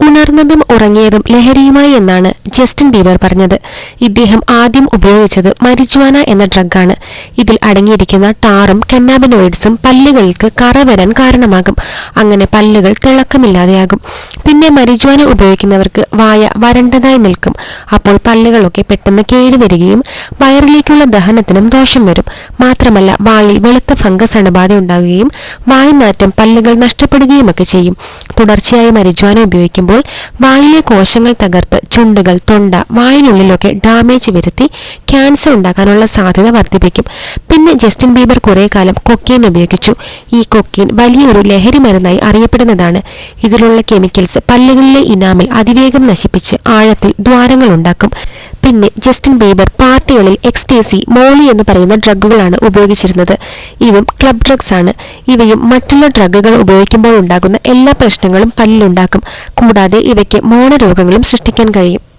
ഉണർന്നതും ഉറങ്ങിയതും ലഹരിയുമായി എന്നാണ് Justin Bieber പറഞ്ഞത്. ഇദ്ദേഹം ആദ്യം ഉപയോഗിച്ചത് മരിജുവാന എന്ന ഡ്രഗാണ്. ഇതിൽ അടങ്ങിയിരിക്കുന്ന ടാറും കന്നാബിനോയിഡ്സും പല്ലുകൾക്ക് കറ വരാൻ കാരണമാകും. അങ്ങനെ പല്ലുകൾ തിളക്കമില്ലാതെയാകും. പിന്നെ മരിജുവാന ഉപയോഗിക്കുന്നവർക്ക് വായ വരണ്ടതായി നിൽക്കും. അപ്പോൾ പല്ലുകളൊക്കെ പെട്ടെന്ന് കേടുവരികയും വയറിലേക്കുള്ള ദഹനത്തിനും ദോഷം വരും. മാത്രമല്ല വായിൽ വെളുത്ത ഫംഗസ് അണുബാധ ഉണ്ടാകുകയും വായ്നാറ്റം, പല്ലുകൾ നഷ്ടപ്പെടുകയുമൊക്കെ ചെയ്യും. തുടർച്ചയായി മരിജുവാന ഉപയോഗിക്കുമ്പോൾ വായിലെ കോശങ്ങൾ തകർത്ത് ചുണ്ടുകൾ, തൊണ്ട, വായിനുള്ളിലൊക്കെ ഡാമേജ് വരുത്തി ക്യാൻസർ ഉണ്ടാകാനുള്ള സാധ്യത വർദ്ധിപ്പിക്കും. പിന്നെ ജസ്റ്റിൻ ബീബർ കുറെ കാലം കൊക്കെയിൻ ഉപയോഗിച്ചു. ഈ കൊക്കെയിൻ വലിയൊരു ലഹരി മരുന്നായി അറിയപ്പെടുന്നതാണ്. ഇതിലുള്ള കെമിക്കൽസ് പല്ലുകളിലെ ഇനാമിൽ അതിവേഗം നശിപ്പിച്ച് ആഴത്തിൽ ദ്വാരങ്ങൾ ഉണ്ടാക്കും. പിന്നെ ജസ്റ്റിൻ ബീബർ പാർട്ടികളിൽ എക്സ്റ്റേസി, മോളി എന്ന് പറയുന്ന ഡ്രഗുകളാണ് ഉപയോഗിച്ചിരുന്നത്. ഇതും ക്ലബ് ഡ്രഗ്സ് ആണ്. ഇവയും മറ്റുള്ള ഡ്രഗുകൾ ഉപയോഗിക്കുമ്പോൾ ഉണ്ടാകുന്ന എല്ലാ പ്രശ്നങ്ങളും പല്ലിലുണ്ടാക്കും. കൂടാതെ ഇവയ്ക്ക് മോണരോഗങ്ങളും സൃഷ്ടിക്കാൻ കഴിയും.